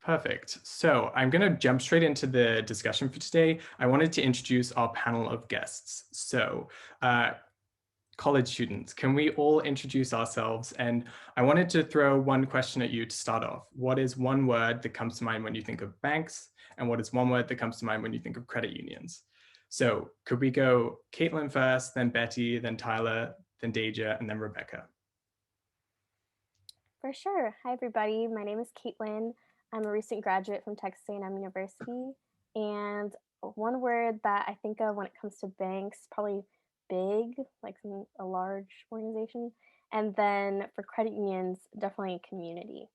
Perfect. So I'm going to jump straight into the discussion for today. I wanted to introduce our panel of guests. So college students, can we all introduce ourselves? And I wanted to throw one question at you to start off. What is one word that comes to mind when you think of banks? And what is one word that comes to mind when you think of credit unions? So could we go Caitlin first, then Betty, then Tyler, then Deja, and then Rebecca? For sure. Hi, everybody. My name is Caitlin. I'm a recent graduate from Texas A&M University. And one word that I think of when it comes to banks, probably big, like a large organization. And then for credit unions, definitely community.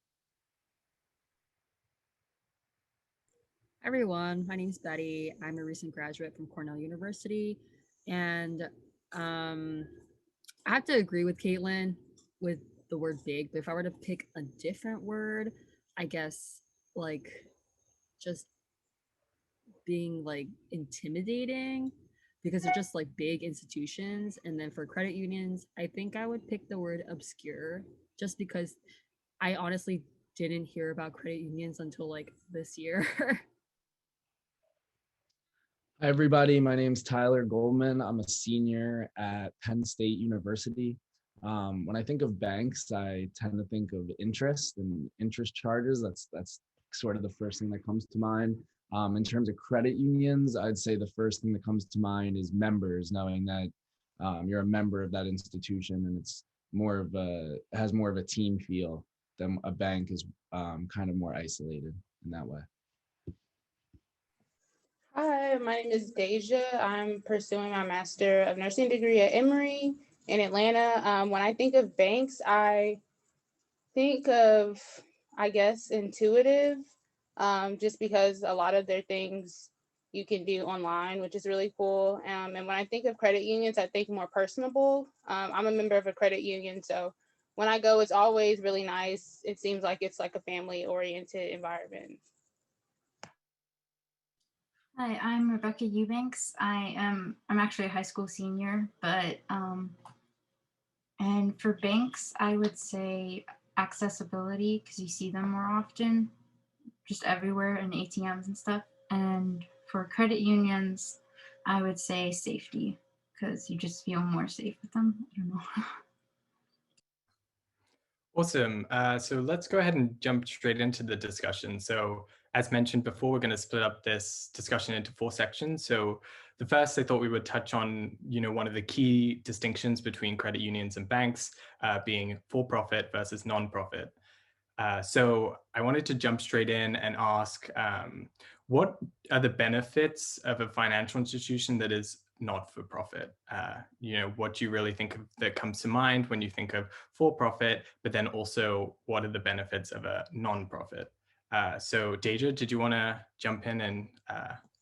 Hi everyone, my name is Betty. I'm a recent graduate from Cornell University, and um, I have to agree with Caitlin with the word big. But if I were to pick a different word, I guess like just being like intimidating because they're just like big institutions. And then for credit unions, I think I would pick the word obscure just because I honestly didn't hear about credit unions until like this year. Hi, everybody. My name's Tyler Goldman. I'm a senior at Penn State University. When I think of banks, I tend to think of interest and interest charges. That's sort of the first thing that comes to mind. In terms of credit unions, I'd say the first thing that comes to mind is members, knowing that you're a member of that institution, and it's has more of a team feel than a bank is kind of more isolated in that way. Hi, my name is Deja. I'm pursuing my Master of Nursing degree at Emory in Atlanta. When I think of banks, I think of, I guess, intuitive, just because a lot of their things you can do online, which is really cool. And when I think of credit unions, I think more personable. I'm a member of a credit union, so when I go, it's always really nice. It seems like it's like a family-oriented environment. Hi, I'm Rebecca Eubanks. I'm actually a high school senior, but and for banks, I would say accessibility because you see them more often, just everywhere in ATMs and stuff. And for credit unions, I would say safety because you just feel more safe with them. I don't know. Awesome. So let's go ahead and jump straight into the discussion. So as mentioned before, we're going to split up this discussion into 4 sections. So the first, I thought we would touch on, one of the key distinctions between credit unions and banks, being for-profit versus non-profit. So I wanted to jump straight in and ask, what are the benefits of a financial institution that is not for profit? What do you really think of that comes to mind when you think of for profit, but then also what are the benefits of a non-profit? So Deja, did you want to jump in and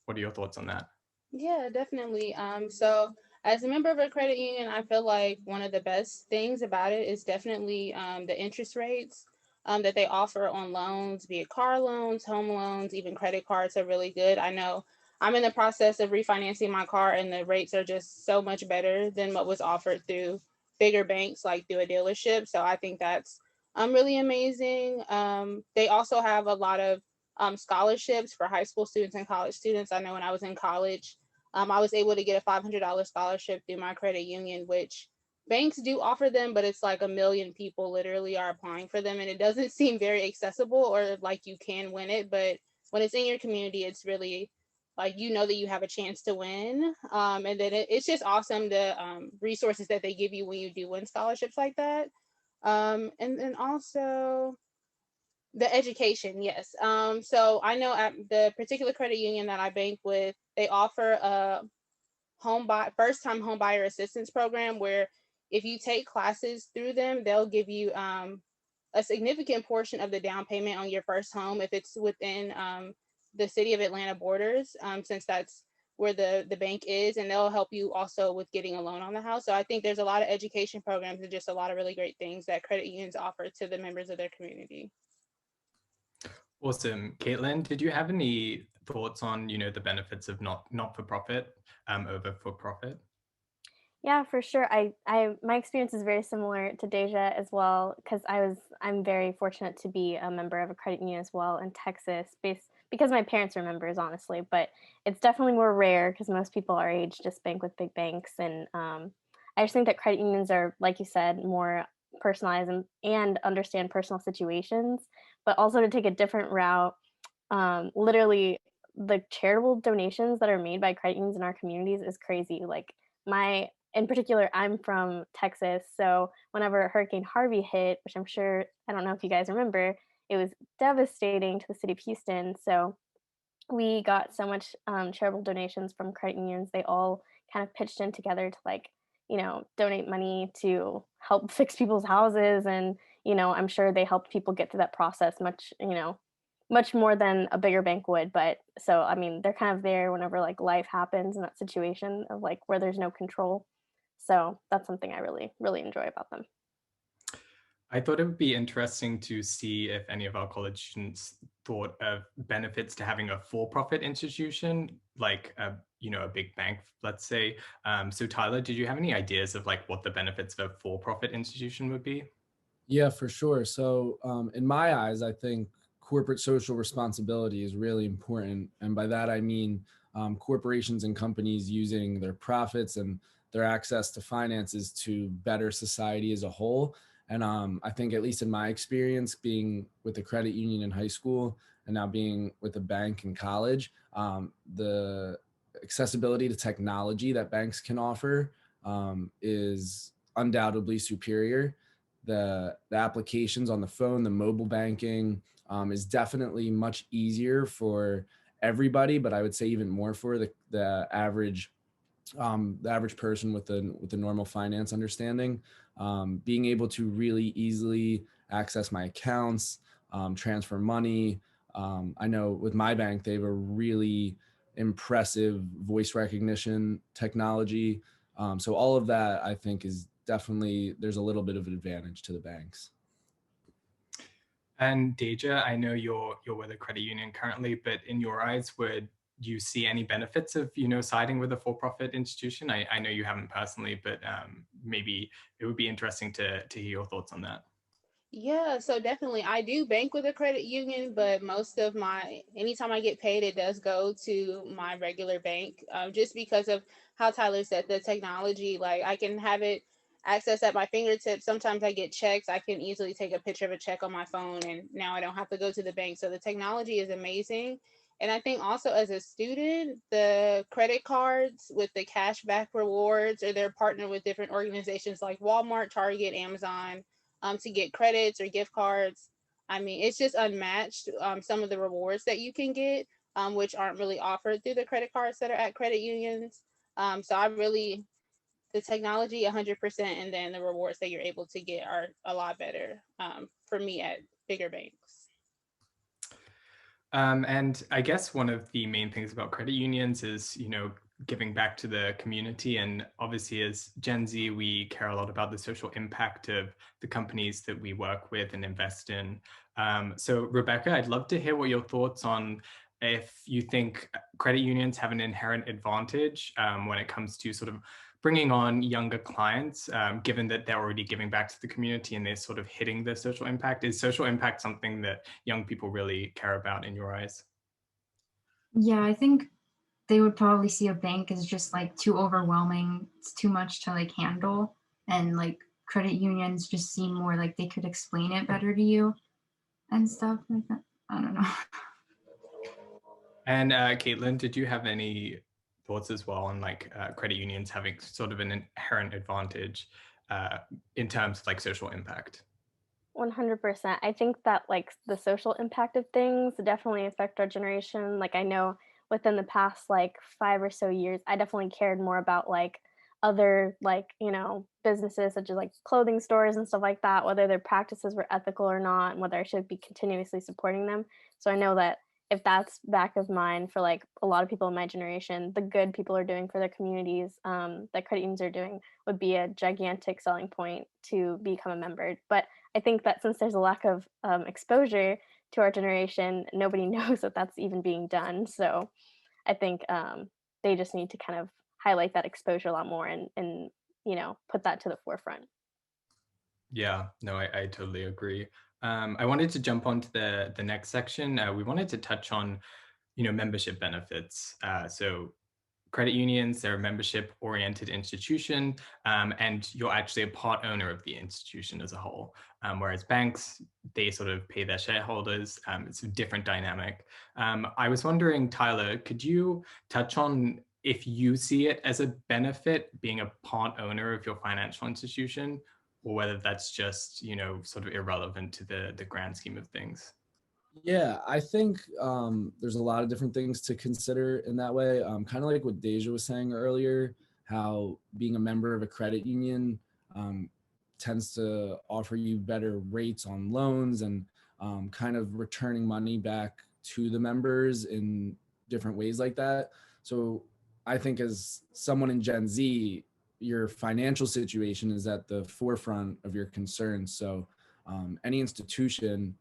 what are your thoughts on that? Yeah, definitely. So as a member of a credit union, I feel like one of the best things about it is definitely the interest rates that they offer on loans, be it car loans, home loans, even credit cards are really good. I know I'm in the process of refinancing my car, and the rates are just so much better than what was offered through bigger banks, like through a dealership. So I think that's really amazing. They also have a lot of scholarships for high school students and college students. I know when I was in college, I was able to get a $500 scholarship through my credit union, which banks do offer them, but it's like a million people literally are applying for them. And it doesn't seem very accessible or like you can win it. But when it's in your community, it's really like you know that you have a chance to win. And then it's just awesome the resources that they give you when you do win scholarships like that. And then also, the education, yes. So I know at the particular credit union that I bank with, they offer a first time home buyer assistance program where if you take classes through them, they'll give you a significant portion of the down payment on your first home if it's within the city of Atlanta borders, since that's where the bank is, and they'll help you also with getting a loan on the house. So I think there's a lot of education programs and just a lot of really great things that credit unions offer to the members of their community. Awesome. Caitlin, did you have any thoughts on, the benefits of not for profit over for profit? Yeah, for sure. My experience is very similar to Deja as well because I'm very fortunate to be a member of a credit union as well in Texas, based because my parents are members, honestly. But it's definitely more rare because most people our age just bank with big banks, and I just think that credit unions are, like you said, more personalized and understand personal situations, but also to take a different route. Literally, the charitable donations that are made by credit unions in our communities is crazy. Like my in particular, I'm from Texas, so whenever Hurricane Harvey hit, which I'm sure I don't know if you guys remember, it was devastating to the city of Houston. So we got so much charitable donations from credit unions. They all kind of pitched in together to donate money to help fix people's houses, and I'm sure they helped people get through that process much more than a bigger bank would. But so I mean, they're kind of there whenever like life happens in that situation of like where there's no control. So that's something I really really enjoy about them. I thought it would be interesting to see if any of our college students thought of benefits to having a for-profit institution, like a big bank, let's say. So Tyler, did you have any ideas of like what the benefits of a for-profit institution would be? Yeah, for sure. So, in my eyes, I think corporate social responsibility is really important. And by that, I mean corporations and companies using their profits and their access to finances to better society as a whole. And I think, at least in my experience, being with a credit union in high school and now being with a bank in college, the accessibility to technology that banks can offer is undoubtedly superior. The applications on the phone, the mobile banking is definitely much easier for everybody, but I would say even more for the average person with the normal finance understanding. Being able to really easily access my accounts, transfer money. I know with my bank, they have a really impressive voice recognition technology. So all of that, I think, is definitely, there's a little bit of an advantage to the banks. And Deja, I know you're with a credit union currently, but in your eyes, would you see any benefits of siding with a for-profit institution? I know you haven't personally, but maybe it would be interesting to hear your thoughts on that. Yeah, so definitely I do bank with a credit union, but most of anytime I get paid, it does go to my regular bank, just because of how Tyler said, the technology, like I can have it access at my fingertips. Sometimes I get checks. I can easily take a picture of a check on my phone, and now I don't have to go to the bank. So the technology is amazing. And I think also as a student, the credit cards with the cashback rewards, or they're partnered with different organizations like Walmart, Target, Amazon, to get credits or gift cards. I mean, it's just unmatched. Some of the rewards that you can get, which aren't really offered through the credit cards that are at credit unions. So the technology 100%, and then the rewards that you're able to get are a lot better for me at bigger banks. And I guess one of the main things about credit unions is, giving back to the community. And obviously, as Gen Z, we care a lot about the social impact of the companies that we work with and invest in. So, Rebecca, I'd love to hear what your thoughts on if you think credit unions have an inherent advantage when it comes to sort of bringing on younger clients, given that they're already giving back to the community and they're sort of hitting the social impact. Is social impact something that young people really care about in your eyes? Yeah, I think they would probably see a bank as just like too overwhelming. It's too much to like handle. And like credit unions just seem more like they could explain it better to you and stuff like that. I don't know. And Caitlin, did you have any thoughts as well on like credit unions having sort of an inherent advantage uh, in terms of like social impact? 100%. I think that like the social impact of things definitely affect our generation. Like I know within the past like 5 or so years, I definitely cared more about like other like, businesses such as like clothing stores and stuff like that, whether their practices were ethical or not, and whether I should be continuously supporting them. So I know that if that's back of mind for like a lot of people in my generation, the good people are doing for their communities, that credit unions are doing would be a gigantic selling point to become a member. But I think that since there's a lack of exposure to our generation, nobody knows that that's even being done. So I think they just need to kind of highlight that exposure a lot more and put that to the forefront. Yeah, no, I totally agree. I wanted to jump onto the next section. We wanted to touch on, membership benefits. So credit unions, they're a membership-oriented institution, and you're actually a part owner of the institution as a whole. Whereas banks, they sort of pay their shareholders. It's a different dynamic. I was wondering, Tyler, could you touch on if you see it as a benefit being a part owner of your financial institution, or whether that's just, sort of irrelevant to the grand scheme of things? Yeah, I think there's a lot of different things to consider in that way. Kind of like what Deja was saying earlier, how being a member of a credit union um, tends to offer you better rates on loans and kind of returning money back to the members in different ways like that. So I think as someone in Gen Z, your financial situation is at the forefront of your concerns. So any institution,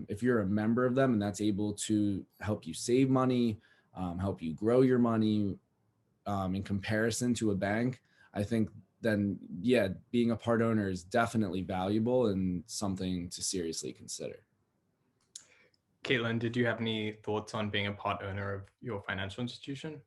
if you're a member of them and that's able to help you save money, help you grow your money in comparison to a bank, I think then, yeah, being a part owner is definitely valuable and something to seriously consider. Caitlin, did you have any thoughts on being a part owner of your financial institution?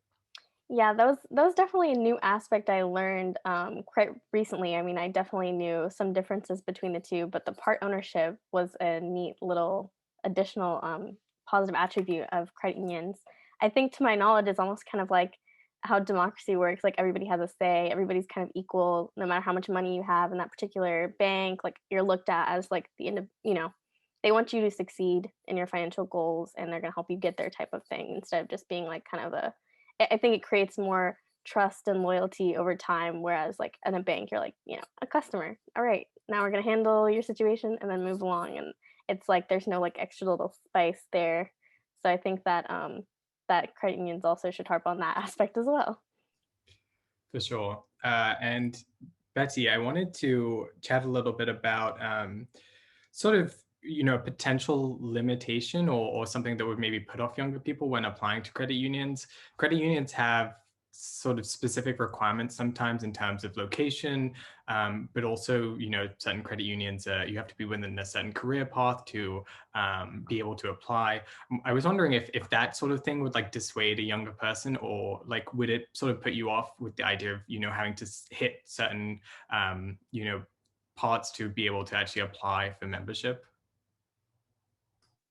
Yeah, that was definitely a new aspect I learned quite recently. I mean, I definitely knew some differences between the two, but the part ownership was a neat little additional positive attribute of credit unions. I think, to my knowledge, it's almost kind of like how democracy works. Like everybody has a say, everybody's kind of equal, no matter how much money you have in that particular bank. Like you're looked at as like the end of, they want you to succeed in your financial goals, and they're going to help you get there type of thing, instead of just being like kind of I think it creates more trust and loyalty over time. Whereas like in a bank, you're like, a customer. All right, now we're gonna handle your situation and then move along. And it's like there's no like extra little spice there. So I think that that credit unions also should harp on that aspect as well. For sure. And Betty, I wanted to chat a little bit about sort of, potential limitation or something that would maybe put off younger people when applying to credit unions. Credit unions have sort of specific requirements sometimes in terms of location, but also, certain credit unions, you have to be within a certain career path to be able to apply. I was wondering if that sort of thing would like dissuade a younger person, or like would it sort of put you off with the idea of, having to hit certain, parts to be able to actually apply for membership?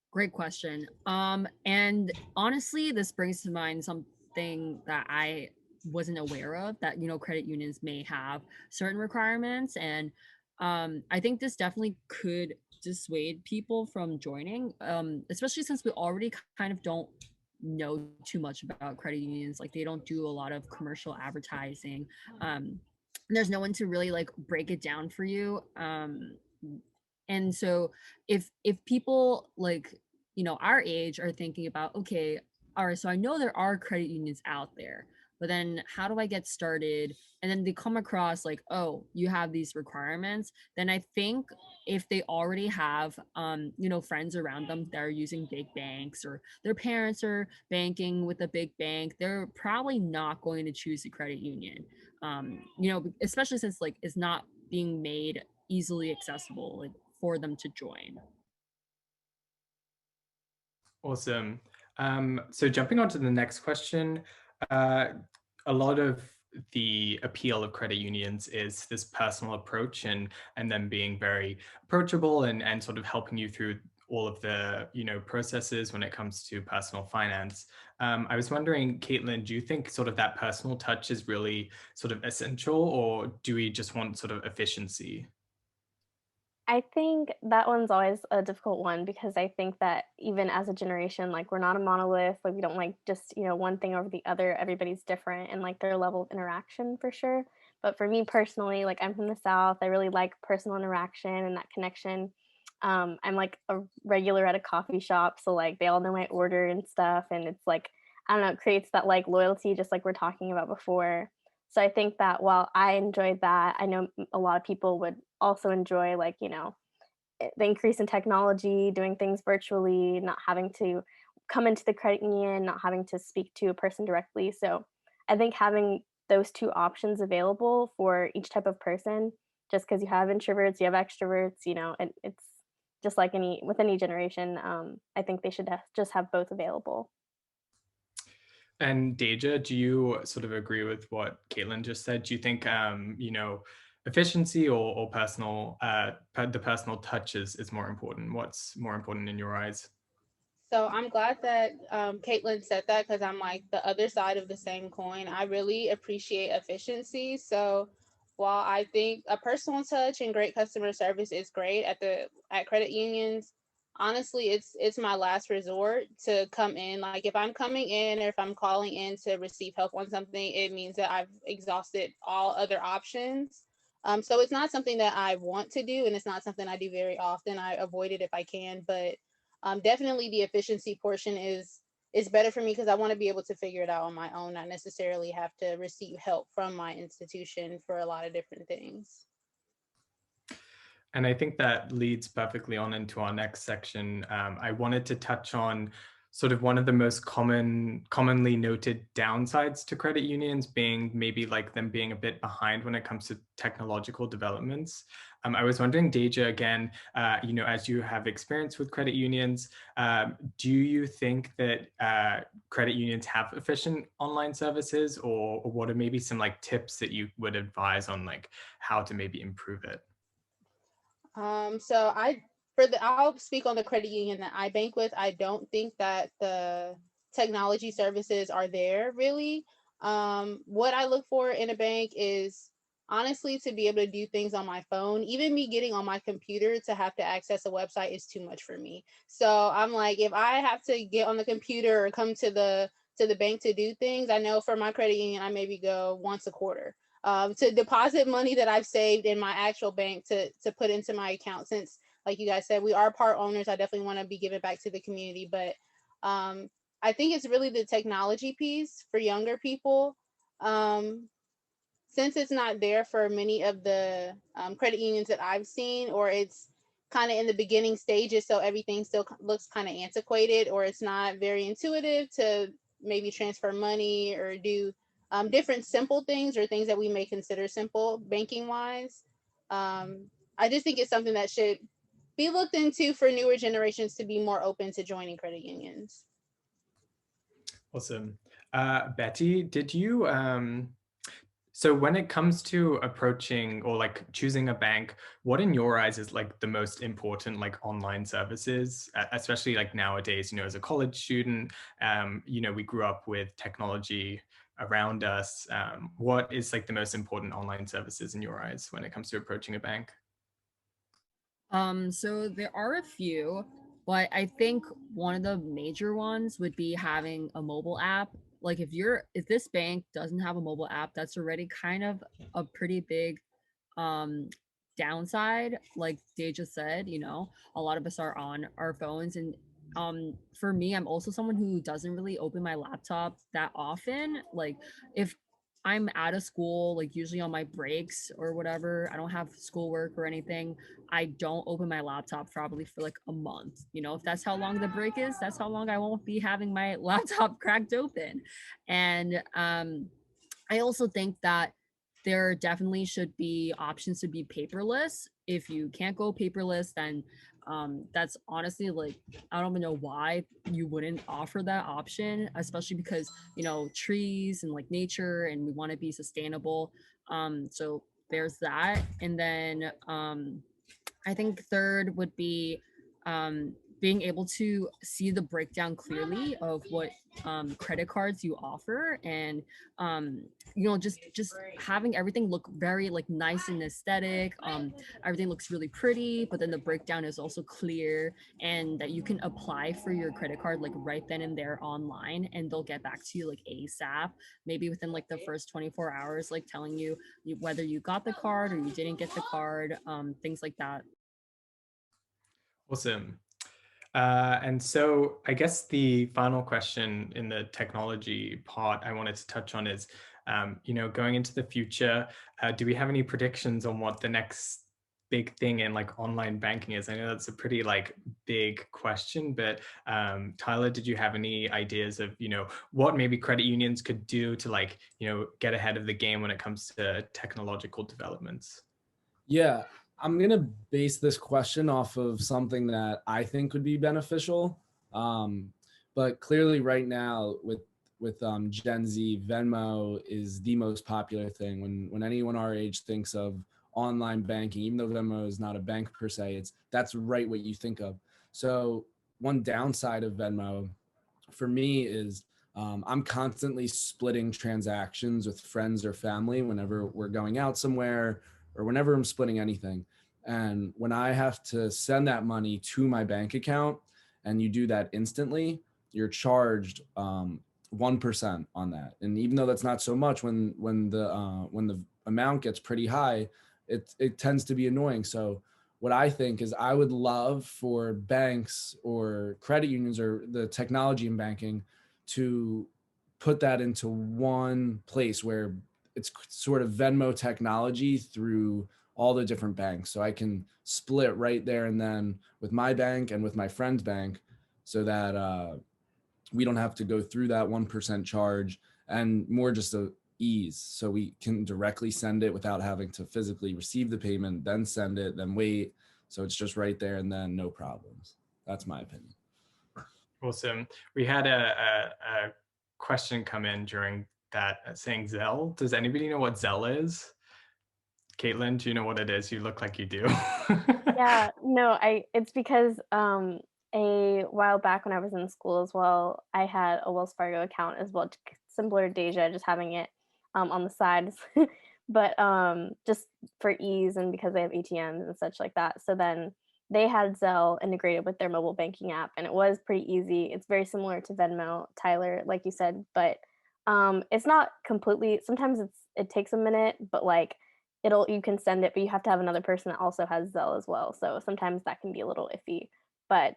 Great question. And honestly, this brings to mind something that I wasn't aware of, that, credit unions may have certain requirements. And I think this definitely could dissuade people from joining, especially since we already kind of don't know too much about credit unions. Like they don't do a lot of commercial advertising. There's no one to really like break it down for you. And so if people like, our age are thinking about, okay, all right, so I know there are credit unions out there, but then how do I get started? And then they come across like, oh, you have these requirements. Then I think if they already have friends around them that are using big banks, or their parents are banking with a big bank, they're probably not going to choose a credit union. Especially since like it's not being made easily accessible, like for them to join. Awesome. So jumping on to the next question, uh, a lot of the appeal of credit unions is this personal approach, and them being very approachable and sort of helping you through all of the processes when it comes to personal finance. I was wondering, Caitlin, do you think sort of that personal touch is really sort of essential, or do we just want sort of efficiency? I think that one's always a difficult one, because I think that even as a generation, like we're not a monolith. Like we don't like just, one thing over the other. Everybody's different and like their level of interaction for sure. But for me personally, like I'm from the South, I really like personal interaction and that connection. I'm like a regular at a coffee shop, so like they all know my order and stuff. And it's like, I don't know, it creates that like loyalty, just like we're talking about before. So I think that while I enjoyed that, I know a lot of people would also enjoy like, the increase in technology, doing things virtually, not having to come into the credit union, not having to speak to a person directly. So I think having those two options available for each type of person. Just because you have introverts, you have extroverts, and it's just like with any generation. I think they should just have both available. And Deja, do you sort of agree with what Caitlin just said? Do you think, efficiency or personal, the personal touch is more important? What's more important in your eyes? So I'm glad that Caitlin said that, because I'm like the other side of the same coin. I really appreciate efficiency. So while I think a personal touch and great customer service is great at credit unions, honestly, it's my last resort to come in. Like if I'm coming in or if I'm calling in to receive help on something, it means that I've exhausted all other options. So it's not something that I want to do, and it's not something I do very often. I avoid it if I can, but definitely the efficiency portion is better for me, because I want to be able to figure it out on my own, not necessarily have to receive help from my institution for a lot of different things. And I think that leads perfectly on into our next section. I wanted to touch on sort of one of the most commonly noted downsides to credit unions being maybe like them being a bit behind when it comes to technological developments. I was wondering, Deja, again, as you have experience with credit unions, do you think that credit unions have efficient online services, or what are maybe some like tips that you would advise on like how to maybe improve it? So I'll speak on the credit union that I bank with. I don't think that the technology services are there really. What I look for in a bank is honestly to be able to do things on my phone. Even me getting on my computer to have to access a website is too much for me. So I'm like, if I have to get on the computer or come to the bank to do things, I know for my credit union, I maybe go once a quarter. To deposit money that I've saved in my actual bank to put into my account, since like you guys said, we are part owners. I definitely want to be giving back to the community, but I think it's really the technology piece for younger people. Since it's not there for many of the credit unions that I've seen, or it's kind of in the beginning stages, so everything still looks kind of antiquated, or it's not very intuitive to maybe transfer money or do different simple things, or things that we may consider simple banking wise. I just think it's something that should be looked into for newer generations to be more open to joining credit unions. Awesome. Betty, did you, so when it comes to approaching or like choosing a bank, what in your eyes is like the most important like online services, especially like nowadays, as a college student, we grew up with technology around us. What is like the most important online services in your eyes when it comes to approaching a bank? So there are a few, but I think one of the major ones would be having a mobile app. Like if this bank doesn't have a mobile app, that's already kind of a pretty big um downside. Like Deja said, a lot of us are on our phones, and for me, I'm also someone who doesn't really open my laptop that often. Like if I'm out of school, like usually on my breaks or whatever, I don't have schoolwork or anything, I don't open my laptop probably for like a month. If that's how long the break is, that's how long I won't be having my laptop cracked open. And I also think that there definitely should be options to be paperless. If you can't go paperless, then that's honestly like, I don't even know why you wouldn't offer that option, especially because, trees and like nature, and we want to be sustainable. So there's that. And then I think third would be being able to see the breakdown clearly of what credit cards you offer, and just having everything look very like nice and aesthetic. Everything looks really pretty, but then the breakdown is also clear, and that you can apply for your credit card like right then and there online, and they'll get back to you like ASAP, maybe within like the first 24 hours, like telling you whether you got the card or you didn't get the card, things like that. Awesome. And so I guess the final question in the technology part I wanted to touch on is, going into the future, do we have any predictions on what the next big thing in like online banking is? I know that's a pretty like big question, but Tyler, did you have any ideas of, what maybe credit unions could do to like, get ahead of the game when it comes to technological developments? Yeah, I'm gonna base this question off of something that I think would be beneficial. But clearly, right now with Gen Z, Venmo is the most popular thing. When anyone our age thinks of online banking, even though Venmo is not a bank per se, that's right what you think of. So one downside of Venmo for me is I'm constantly splitting transactions with friends or family whenever we're going out somewhere or whenever I'm splitting anything. And when I have to send that money to my bank account and you do that instantly, you're charged 1% on that. And even though that's not so much, when the amount gets pretty high, it tends to be annoying. So what I think is I would love for banks or credit unions or the technology in banking to put that into one place where it's sort of Venmo technology through all the different banks. So I can split right there and then with my bank and with my friend's bank so that we don't have to go through that 1% charge and more just a ease. So we can directly send it without having to physically receive the payment, then send it, then wait. So it's just right there and then no problems. That's my opinion. Awesome. We had a question come in during that saying Zelle. Does anybody know what Zelle is? Caitlin, do you know what it is? You look like you do. Yeah, no, it's because a while back when I was in school as well, I had a Wells Fargo account as well, similar to Deja, just having it on the sides, but just for ease and because they have ATMs and such like that. So then they had Zelle integrated with their mobile banking app, and it was pretty easy. It's very similar to Venmo, Tyler, like you said, but it's not completely. Sometimes it takes a minute, but like you can send it, but you have to have another person that also has Zelle as well. So sometimes that can be a little iffy, but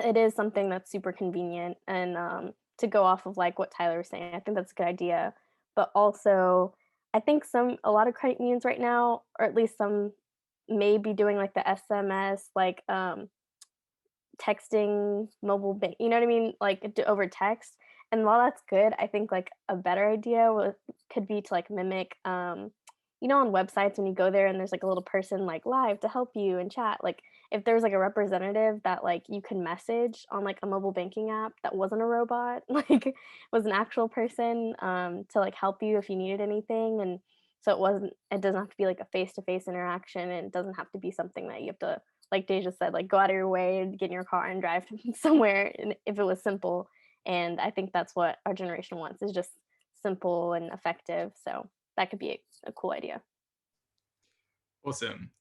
it is something that's super convenient. And to go off of like what Tyler was saying, I think that's a good idea. But also, I think a lot of credit unions right now, or at least some, may be doing like the SMS, like texting mobile bank, you know what I mean? Like over text. And while that's good, I think like a better idea could be to like mimic on websites when you go there and there's like a little person like live to help you and chat, like if there's like a representative that like you can message on like a mobile banking app that wasn't a robot, like was an actual person to like help you if you needed anything. And so it doesn't have to be like a face-to-face interaction, and it doesn't have to be something that you have to, like Deja said, like go out of your way and get in your car and drive somewhere, and if it was simple. And I think that's what our generation wants, is just simple and effective. So that could be a cool idea. Awesome.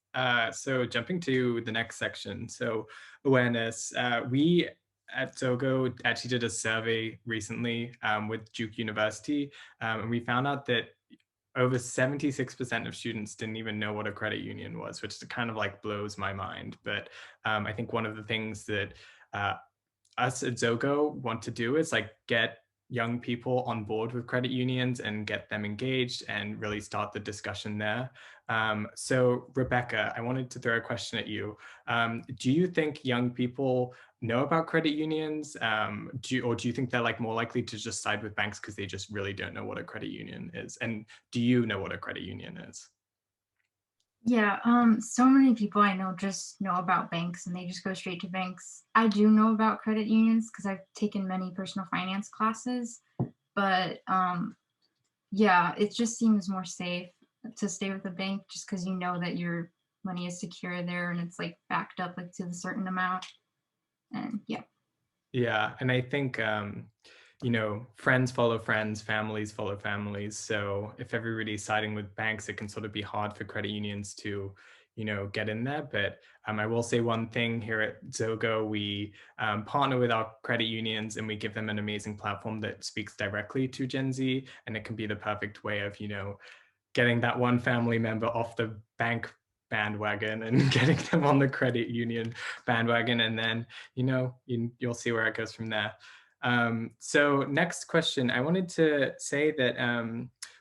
So jumping to the next section. So awareness. We at Zogo actually did a survey recently with Duke University, and we found out that over 76% of students didn't even know what a credit union was, which kind of like blows my mind. But I think one of the things that us at Zogo want to do is like get young people on board with credit unions and get them engaged and really start the discussion there. So Rebecca, I wanted to throw a question at you. Do you think young people know about credit unions? Do you think they're like more likely to just side with banks because they just really don't know what a credit union is? And do you know what a credit union is? Yeah, so many people I know just know about banks and they just go straight to banks. I do know about credit unions because I've taken many personal finance classes, but yeah, it just seems more safe to stay with a bank just because you know that your money is secure there and it's like backed up like to a certain amount. And yeah. Yeah, and I think friends follow friends, families follow families. So if everybody's siding with banks, it can sort of be hard for credit unions to, get in there. But I will say one thing here at Zogo, we partner with our credit unions and we give them an amazing platform that speaks directly to Gen Z, and it can be the perfect way of, getting that one family member off the bank bandwagon and getting them on the credit union bandwagon, and then you'll see where it goes from there. So next question, I wanted to say that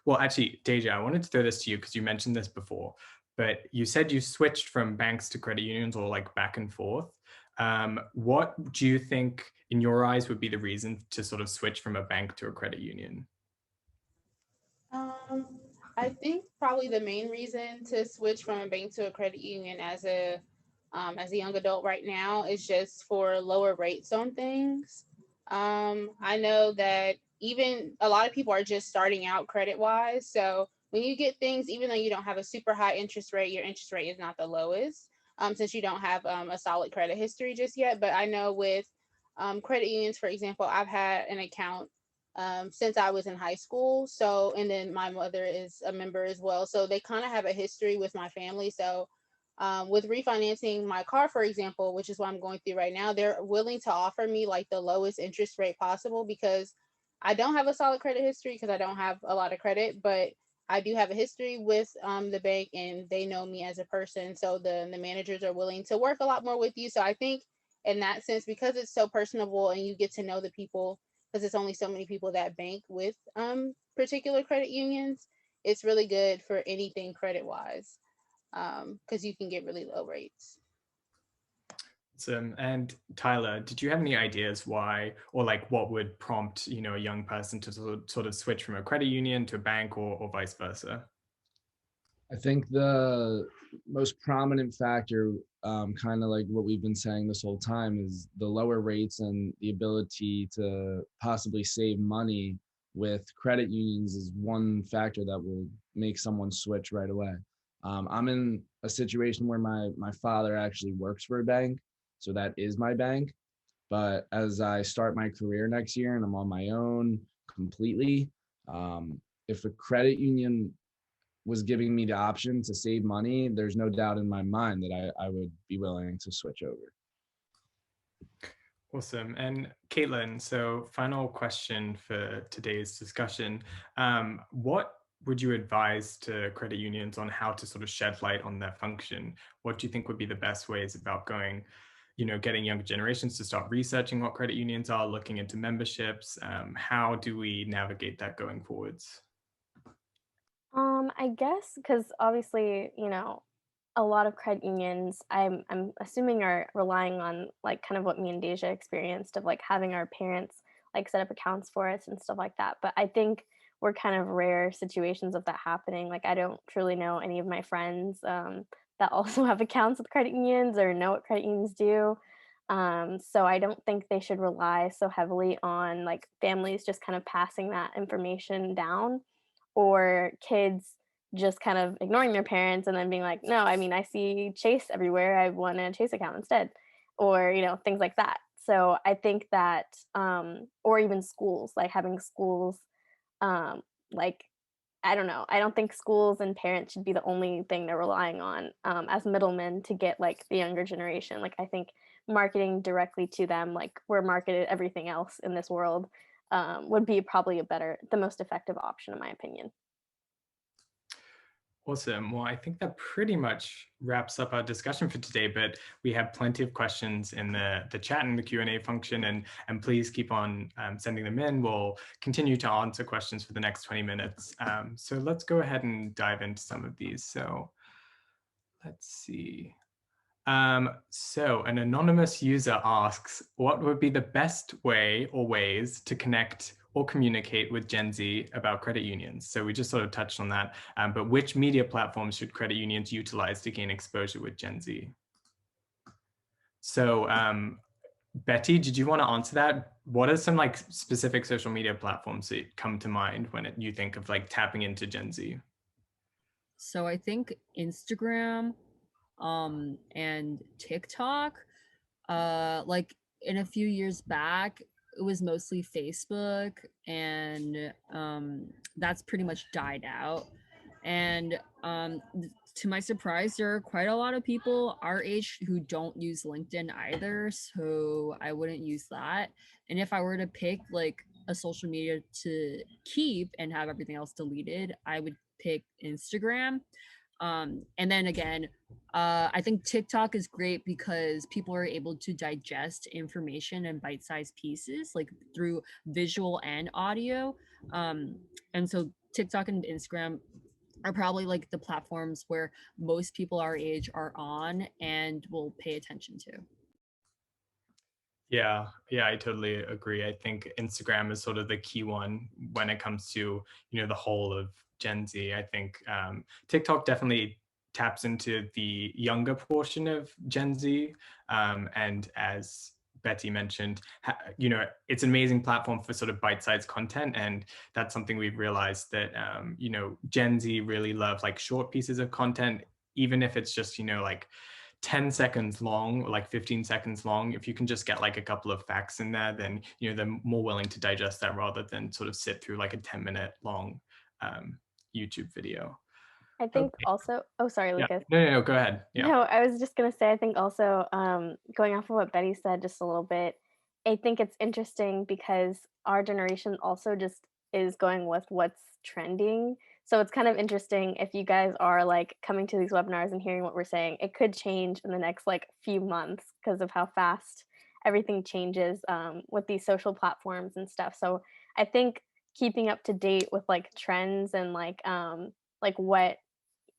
well, actually, Deja, I wanted to throw this to you because you mentioned this before, but you said you switched from banks to credit unions or like back and forth. What do you think, in your eyes, would be the reason to sort of switch from a bank to a credit union? Um, I think probably the main reason to switch from a bank to a credit union as a young adult right now is just for lower rates on things. I know that even a lot of people are just starting out credit wise. So when you get things, even though you don't have a super high interest rate, your interest rate is not the lowest, since you don't have a solid credit history just yet. But I know with credit unions, for example, I've had an account since I was in high school. So, and then my mother is a member as well. So they kind of have a history with my family. So, with refinancing my car, for example, which is what I'm going through right now, they're willing to offer me like the lowest interest rate possible because I don't have a solid credit history because I don't have a lot of credit, but I do have a history with the bank and they know me as a person. So the managers are willing to work a lot more with you. So I think in that sense, because it's so personable and you get to know the people, because it's only so many people that bank with particular credit unions, it's really good for anything credit wise because you can get really low rates. And Tyler, did you have any ideas why, or like what would prompt, a young person to sort of switch from a credit union to a bank or vice versa? I think the most prominent factor, kind of like what we've been saying this whole time, is the lower rates and the ability to possibly save money with credit unions is one factor that will make someone switch right away. I'm in a situation where my father actually works for a bank, so that is my bank. But as I start my career next year and I'm on my own completely, if a credit union was giving me the option to save money, there's no doubt in my mind that I would be willing to switch over. Awesome. And Caitlin, so final question for today's discussion. What would you advise to credit unions on how to sort of shed light on their function? What do you think would be the best ways about going, getting younger generations to start researching what credit unions are, looking into memberships? How do we navigate that going forwards? I guess because obviously, a lot of credit unions, I'm assuming are relying on like kind of what me and Deja experienced of like having our parents like set up accounts for us and stuff like that. But I think we're kind of rare situations of that happening. Like I don't truly know any of my friends that also have accounts with credit unions or know what credit unions do. So I don't think they should rely so heavily on like families just kind of passing that information down or kids just kind of ignoring their parents and then being like, no, I mean, I see Chase everywhere. I want a Chase account instead, or, things like that. So I think that, or even schools, like having schools, like, I don't know. I don't think schools and parents should be the only thing they're relying on as middlemen to get like the younger generation. Like, I think marketing directly to them, like we're marketed everything else in this world, would be probably the most effective option, in my opinion. Awesome. Well, I think that pretty much wraps up our discussion for today, but we have plenty of questions in the chat and the Q&A function, and please keep on sending them in. We'll continue to answer questions for the next 20 minutes. So let's go ahead and dive into some of these. So let's see. So an anonymous user asks, what would be the best way or ways to connect or communicate with Gen Z about credit unions? So we just sort of touched on that, but which media platforms should credit unions utilize to gain exposure with Gen Z? So Betty, did you want to answer that? What are some like specific social media platforms that come to mind when you think of like tapping into Gen Z? So I think Instagram and TikTok. Like in a few years back, it was mostly Facebook, and that's pretty much died out. And to my surprise, there are quite a lot of people our age who don't use LinkedIn either, so I wouldn't use that. And if I were to pick like a social media to keep and have everything else deleted, I would pick Instagram. And then again, I think TikTok is great because people are able to digest information in bite-sized pieces, like through visual and audio. And so TikTok and Instagram are probably like the platforms where most people our age are on and will pay attention to. Yeah, yeah, I totally agree. I think Instagram is sort of the key one when it comes to, the whole of Gen Z. I think TikTok definitely taps into the younger portion of Gen Z. And as Betty mentioned, it's an amazing platform for sort of bite-sized content. And that's something we've realized that, Gen Z really love like short pieces of content, even if it's just, like 10 seconds long or like 15 seconds long. If you can just get like a couple of facts in there, then they're more willing to digest that rather than sort of sit through like a 10-minute long YouTube video. I think Okay. also, oh, sorry, Yeah. Lucas. No, go ahead. Yeah. No, I was just going to say, I think also, going off of what Betty said just a little bit, I think it's interesting because our generation also just is going with what's trending. So it's kind of interesting if you guys are like coming to these webinars and hearing what we're saying. It could change in the next like few months because of how fast everything changes with these social platforms and stuff. So I think keeping up to date with like trends and like what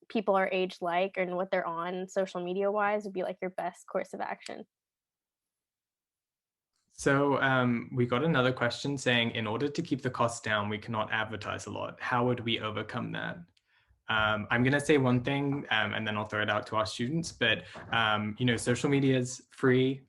people our age like and what they're on social media wise would be like your best course of action. So we got another question saying, in order to keep the costs down, we cannot advertise a lot. How would we overcome that? I'm going to say one thing and then I'll throw it out to our students, but, social media is free.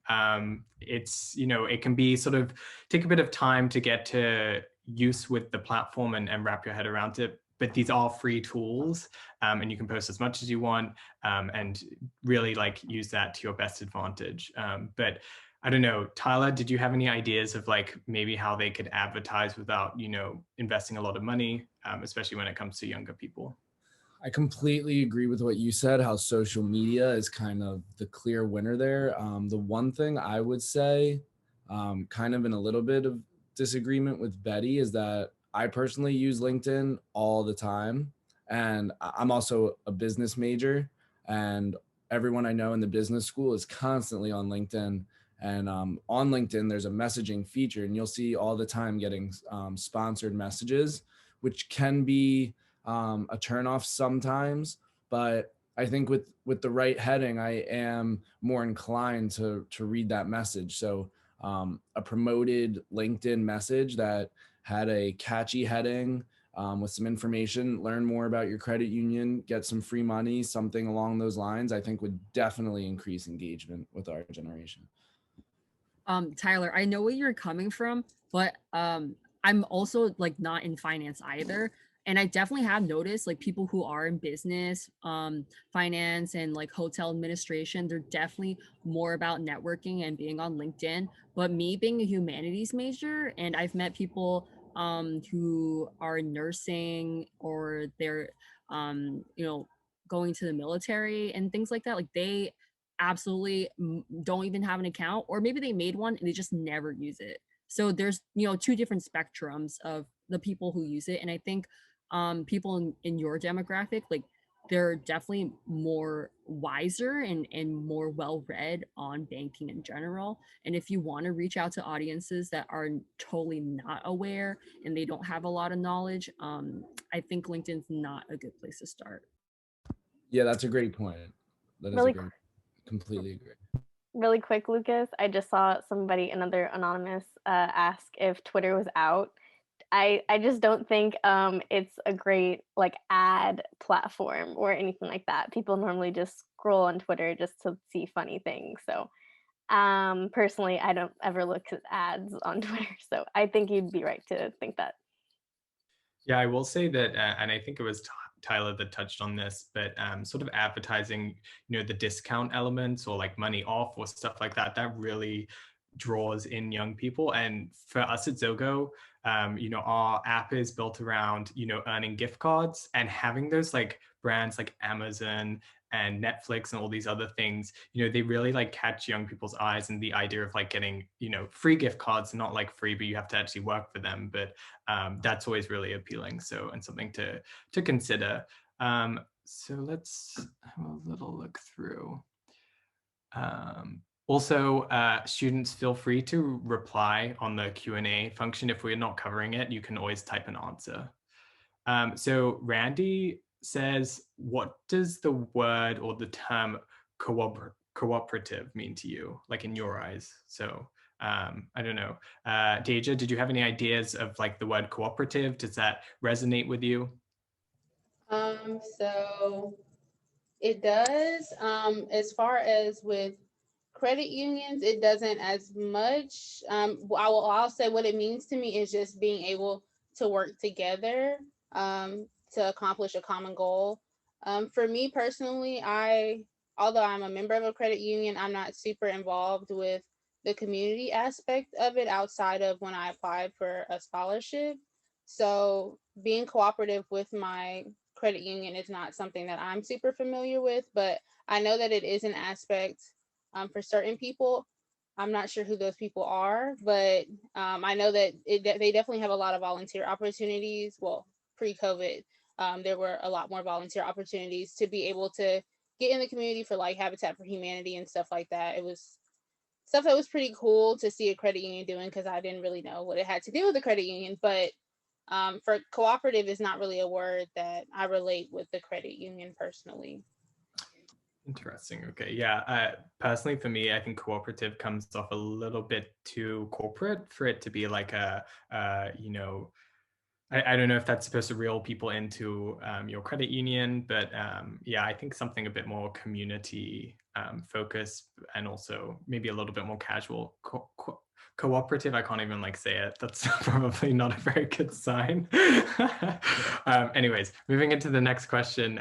It's, it can be sort of take a bit of time to get to use with the platform and wrap your head around it. But these are free tools and you can post as much as you want and really like use that to your best advantage. But I don't know, Tyler, did you have any ideas of like maybe how they could advertise without, investing a lot of money, especially when it comes to younger people? I completely agree with what you said, how social media is kind of the clear winner there. The one thing I would say, kind of in a little bit of disagreement with Betty, is that I personally use LinkedIn all the time. And I'm also a business major, and everyone I know in the business school is constantly on LinkedIn. And on LinkedIn, there's a messaging feature, and you'll see all the time getting sponsored messages, which can be a turnoff sometimes, but I think with the right heading, I am more inclined to read that message. So a promoted LinkedIn message that had a catchy heading with some information, learn more about your credit union, get some free money, something along those lines, I think would definitely increase engagement with our generation. Tyler, I know where you're coming from, but I'm also like not in finance either. And I definitely have noticed like people who are in business, finance and like hotel administration, they're definitely more about networking and being on LinkedIn. But me being a humanities major, and I've met people who are nursing or they're going to the military and things like that. Like they absolutely don't even have an account, or maybe they made one and they just never use it. So there's two different spectrums of the people who use it. And I think people in your demographic, like they're definitely more wiser and more well read on banking in general. And if you want to reach out to audiences that are totally not aware and they don't have a lot of knowledge, I think LinkedIn's not a good place to start. Yeah, that's a great point. That is Really, a great, completely agree. really quick, Lucas, I just saw somebody, another anonymous, ask if Twitter was out. I just don't think it's a great like ad platform or anything like that. People normally just scroll on Twitter just to see funny things. So personally, I don't ever look at ads on Twitter. So I think you'd be right to think that. Yeah, I will say that, and I think it was Tyler that touched on this, but sort of advertising, the discount elements or like money off or stuff like that, that really draws in young people. And for us at Zogo, our app is built around, earning gift cards and having those like brands like Amazon and Netflix and all these other things, they really like catch young people's eyes, and the idea of like getting, free gift cards, not like free, but you have to actually work for them. But that's always really appealing. So, and something to consider. So let's have a little look through. Also, students feel free to reply on the Q&A function. If we're not covering it, you can always type an answer. So Randy says, what does the word or the term cooperative mean to you, like in your eyes? So I don't know. Deja, did you have any ideas of like the word cooperative? Does that resonate with you? So it does. As far as with credit unions, it doesn't as much. I'll say what it means to me is just being able to work together to accomplish a common goal. For me personally, although I'm a member of a credit union, I'm not super involved with the community aspect of it outside of when I applied for a scholarship. So being cooperative with my credit union is not something that I'm super familiar with, but I know that it is an aspect for certain people. I'm not sure who those people are, but I know that they definitely have a lot of volunteer opportunities. Well, pre-COVID, there were a lot more volunteer opportunities to be able to get in the community for like Habitat for Humanity and stuff like that. It was stuff that was pretty cool to see a credit union doing because I didn't really know what it had to do with the credit union. But for cooperative is not really a word that I relate with the credit union personally. Interesting. Okay. Yeah. Personally, for me, I think cooperative comes off a little bit too corporate for it to be like you know, I don't know if that's supposed to reel people into your credit union, but yeah, I think something a bit more community focused and also maybe a little bit more casual. Cooperative, I can't even like say it. That's probably not a very good sign. Anyways, moving into the next question.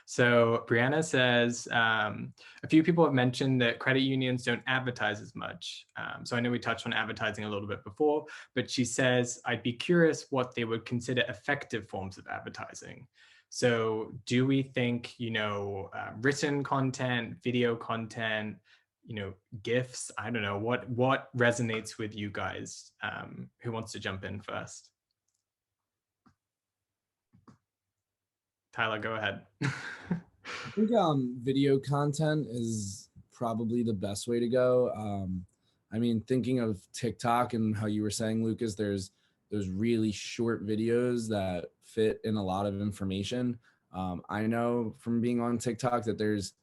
So Brianna says, a few people have mentioned that credit unions don't advertise as much. So I know we touched on advertising a little bit before, but she says, I'd be curious what they would consider effective forms of advertising. So do we think, you know, written content, video content, you know, GIFs? I don't know, what resonates with you guys? Who wants to jump in first? Tyler, go ahead. I think video content is probably the best way to go. I mean, thinking of TikTok and how you were saying, Lucas, there's really short videos that fit in a lot of information. I know from being on TikTok that there's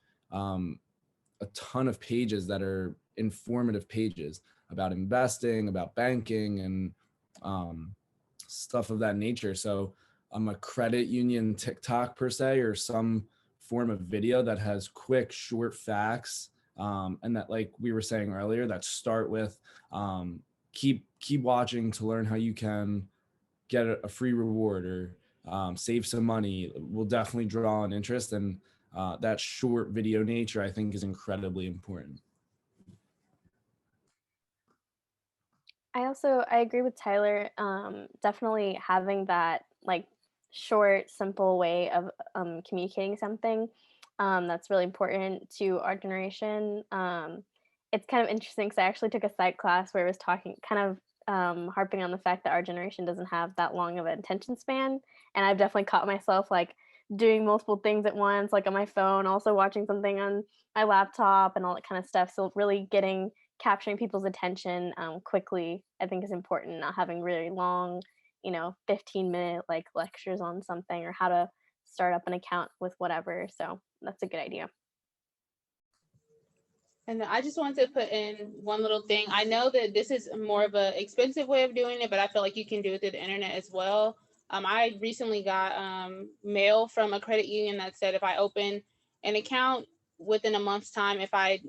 a ton of pages that are informative pages about investing, about banking, and stuff of that nature. So a credit union TikTok per se, or some form of video that has quick, short facts, and that, like we were saying earlier, that start with keep watching to learn how you can get a free reward or save some money, will definitely draw an interest. And that short video nature, I think, is incredibly important. I agree with Tyler. Definitely having that like short, simple way of communicating something that's really important to our generation. It's kind of interesting because I actually took a psych class where it was talking, kind of harping on the fact that our generation doesn't have that long of an attention span, and I've definitely caught myself like doing multiple things at once, like on my phone, also watching something on my laptop and all that kind of stuff. So really capturing people's attention quickly, I think, is important. Not having really long, 15-minute like lectures on something or how to start up an account with whatever. So that's a good idea. And I just wanted to put in one little thing. I know that this is more of an expensive way of doing it, but I feel like you can do it through the internet as well. I recently got mail from a credit union that said if I open an account within a month's time, if I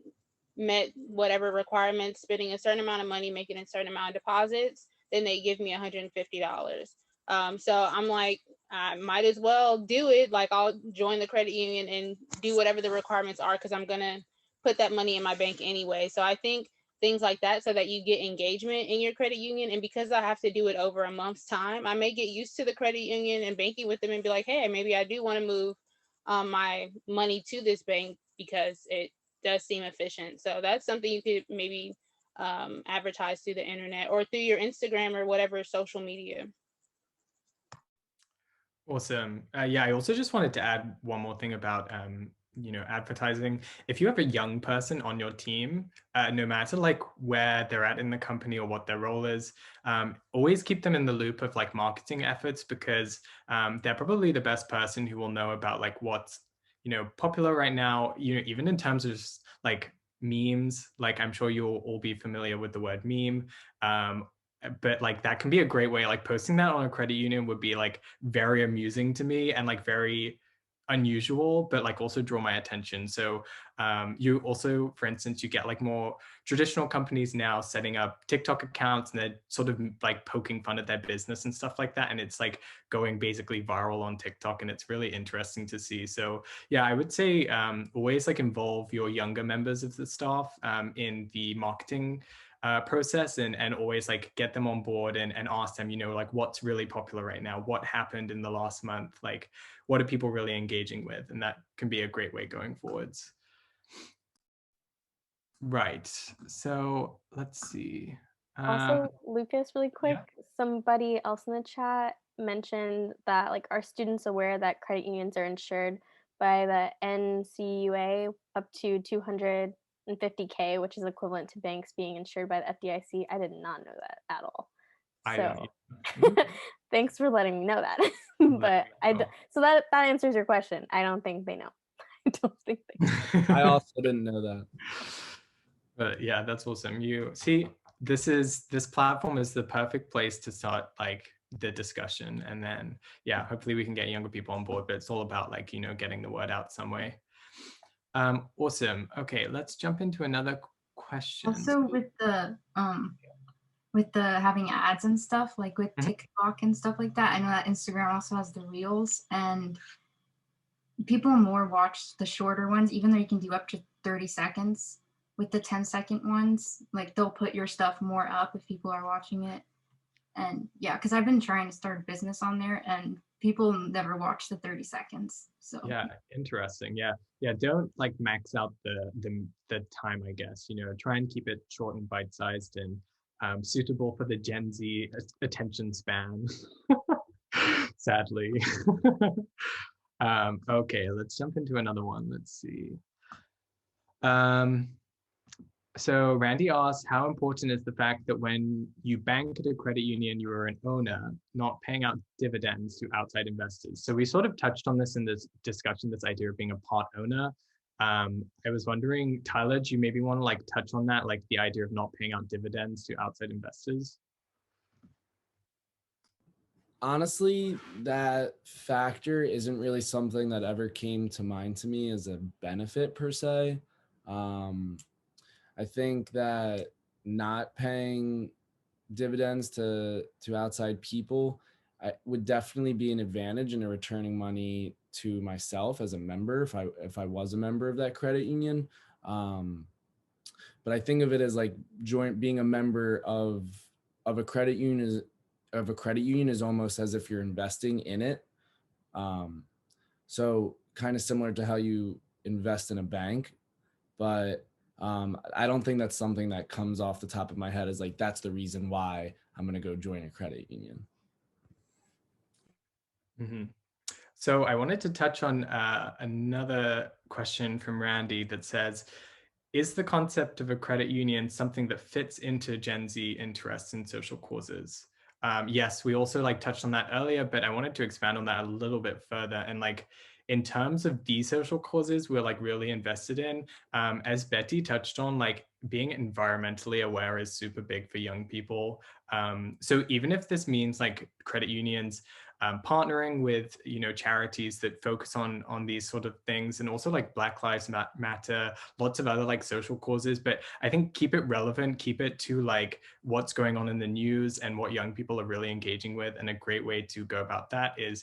met whatever requirements, spending a certain amount of money, making a certain amount of deposits, then they give me $150. So I'm like, I might as well do it. Like, I'll join the credit union and do whatever the requirements are because I'm going to put that money in my bank anyway. So I think things like that, so that you get engagement in your credit union. And because I have to do it over a month's time, I may get used to the credit union and banking with them and be like, hey, maybe I do want to move my money to this bank because it does seem efficient. So that's something you could maybe advertise through the internet or through your Instagram or whatever social media. Awesome. Yeah, I also just wanted to add one more thing about advertising. If you have a young person on your team, no matter like where they're at in the company or what their role is, always keep them in the loop of like marketing efforts, because they're probably the best person who will know about like what's popular right now, even in terms of just, like memes. Like I'm sure you'll all be familiar with the word meme. But like that can be a great way, like posting that on a credit union would be like very amusing to me and like very unusual, but like also draw my attention. So you also, for instance, you get like more traditional companies now setting up TikTok accounts, and they're sort of like poking fun at their business and stuff like that, and it's like going basically viral on TikTok, and it's really interesting to see. So yeah, I would say always like involve your younger members of the staff in the marketing process, and always like get them on board and ask them, like what's really popular right now, what happened in the last month, like what are people really engaging with, and that can be a great way going forwards. Right, so let's see. Also, Lucas, really quick, somebody else in the chat mentioned that like, are students aware that credit unions are insured by the NCUA up to 250K, which is equivalent to banks being insured by the FDIC? I did not know that at all. So thanks for letting me know that. But so that answers your question. I don't think they know. I don't think they know. I also didn't know that. But yeah, that's awesome. You see, this platform is the perfect place to start like the discussion, and then yeah, hopefully we can get younger people on board, but it's all about like getting the word out some way. Awesome. Okay, let's jump into another question. Also with the having ads and stuff, like with TikTok and stuff like that, I know that Instagram also has the reels, and people more watch the shorter ones, even though you can do up to 30 seconds. With the 10-second ones, like they'll put your stuff more up if people are watching it. And yeah, because I've been trying to start a business on there, and people never watch the 30 seconds. So yeah, interesting. Yeah, don't like max out the time, I guess. Try and keep it short and bite-sized, and suitable for the Gen Z attention span. Sadly. Okay, let's jump into another one. Let's see. So Randy asks, how important is the fact that when you bank at a credit union, you are an owner, not paying out dividends to outside investors? So we sort of touched on this in this discussion, this idea of being a part owner. I was wondering, Tyler, do you maybe want to like touch on that, like the idea of not paying out dividends to outside investors? Honestly, that factor isn't really something that ever came to mind to me as a benefit per se. I think that not paying dividends to outside people would definitely be an advantage in returning money to myself as a member if I was a member of that credit union. But I think of it as like being a member of a credit union is almost as if you're investing in it. So kind of similar to how you invest in a bank, but I don't think that's something that comes off the top of my head as like, that's the reason why I'm going to go join a credit union. So I wanted to touch on another question from Randy that says, is the concept of a credit union something that fits into Gen Z interests in social causes? Yes, we also like touched on that earlier, but I wanted to expand on that a little bit further. And like, in terms of these social causes we're like really invested in, as Betty touched on, like being environmentally aware is super big for young people. So even if this means like credit unions partnering with charities that focus on these sort of things, and also like Black Lives Matter, lots of other like social causes, but I think keep it relevant, keep it to like what's going on in the news and what young people are really engaging with. And a great way to go about that is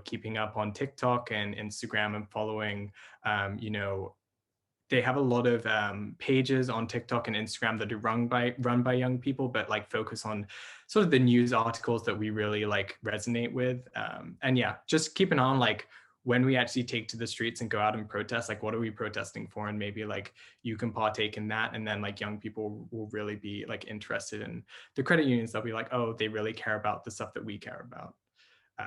keeping up on TikTok and Instagram and following they have a lot of pages on TikTok and Instagram that are run by young people, but like focus on sort of the news articles that we really like resonate with. And yeah, just keep an eye on like when we actually take to the streets and go out and protest, like what are we protesting for? And maybe like you can partake in that. And then like young people will really be like interested in the credit unions. They'll be like, oh, they really care about the stuff that we care about.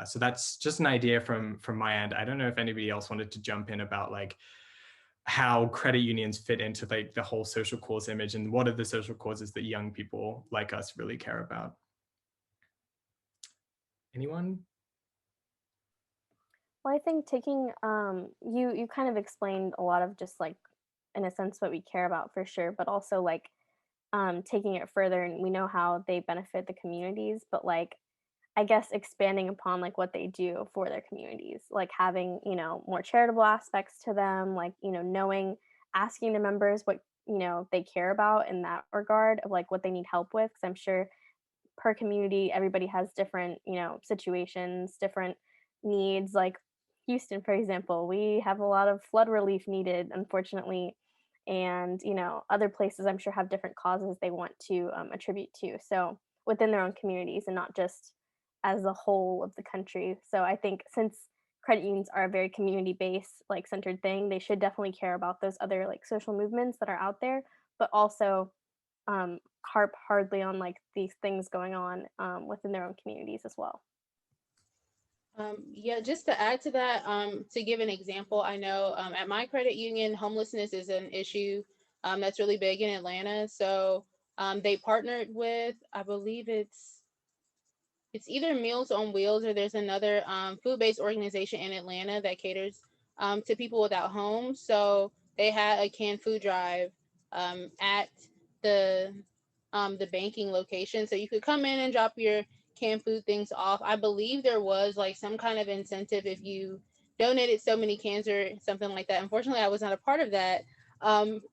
So that's just an idea from my end. I don't know if anybody else wanted to jump in about like how credit unions fit into like the whole social cause image, and what are the social causes that young people like us really care about. Anyone? Well, I think taking you kind of explained a lot of just like in a sense what we care about for sure, but also like taking it further, and we know how they benefit the communities, but like I guess expanding upon like what they do for their communities, like having, more charitable aspects to them, like, knowing, asking the members what, they care about in that regard of like what they need help with. Cause I'm sure per community, everybody has different, situations, different needs. Like Houston, for example, we have a lot of flood relief needed, unfortunately. And, other places I'm sure have different causes they want to attribute to. So within their own communities and not just as a whole of the country. So I think since credit unions are a very community based, like centered thing, they should definitely care about those other like social movements that are out there, but also harp hardly on like these things going on within their own communities as well. Yeah, just to add to that, to give an example, I know at my credit union, homelessness is an issue that's really big in Atlanta. So they partnered with, I believe it's either Meals on Wheels or there's another food-based organization in Atlanta that caters to people without homes. So they had a canned food drive at the banking location, so you could come in and drop your canned food things off. I believe there was like some kind of incentive if you donated so many cans or something like that. Unfortunately, I was not a part of that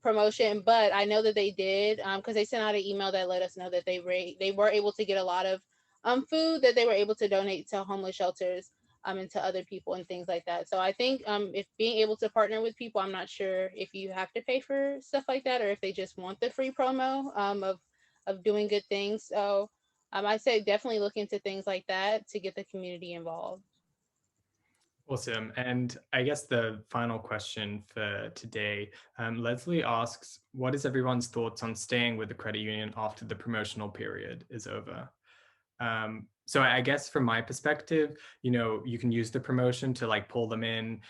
promotion, but I know that they did because they sent out an email that let us know that they were able to get a lot of food that they were able to donate to homeless shelters and to other people and things like that. So I think if being able to partner with people, I'm not sure if you have to pay for stuff like that or if they just want the free promo of doing good things. So I say definitely look into things like that to get the community involved. Awesome. And I guess the final question for today, Leslie asks, what is everyone's thoughts on staying with the credit union after the promotional period is over? So I guess from my perspective, you can use the promotion to like pull them in,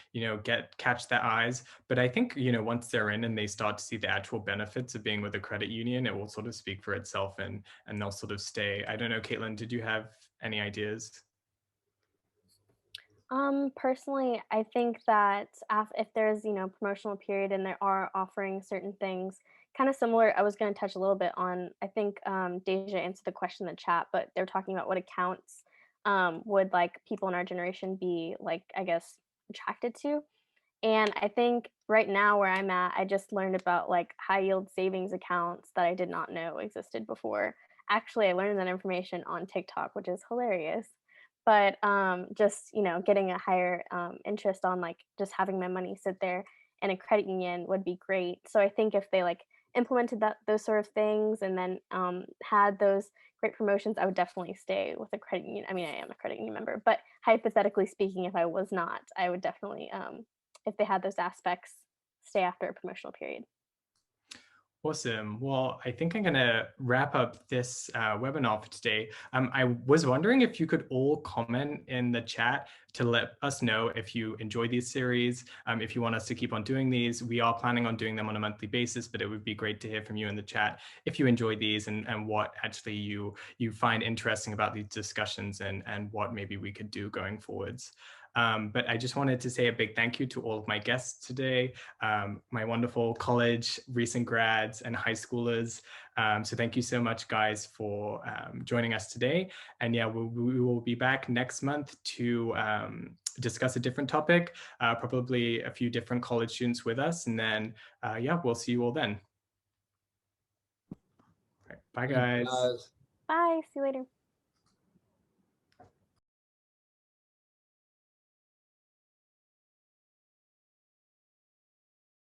catch their eyes. But I think, once they're in and they start to see the actual benefits of being with a credit union, it will sort of speak for itself and they'll sort of stay. I don't know, Caitlin, did you have any ideas? Personally, I think that if there's, promotional period and they are offering certain things, kind of similar, I was going to touch a little bit on, I think Deja answered the question in the chat, but they're talking about what accounts would like people in our generation be like, I guess, attracted to. And I think right now where I'm at, I just learned about like high yield savings accounts that I did not know existed before. Actually, I learned that information on TikTok, which is hilarious. But just getting a higher interest on like just having my money sit there in a credit union would be great. So I think if they like implemented those sort of things and then had those great promotions, I would definitely stay with a credit union. I mean, I am a credit union member, but hypothetically speaking, if I was not, I would definitely if they had those aspects, stay after a promotional period. Awesome. Well, I think I'm going to wrap up this webinar for today. I was wondering if you could all comment in the chat to let us know if you enjoy these series, if you want us to keep on doing these. We are planning on doing them on a monthly basis, but it would be great to hear from you in the chat if you enjoy these and what actually you find interesting about these discussions and what maybe we could do going forwards. But I just wanted to say a big thank you to all of my guests today, my wonderful college, recent grads, and high schoolers. So thank you so much, guys, for joining us today. And yeah, we will be back next month to discuss a different topic, probably a few different college students with us. And then, yeah, we'll see you all then. All right, bye, guys. Bye. See you later.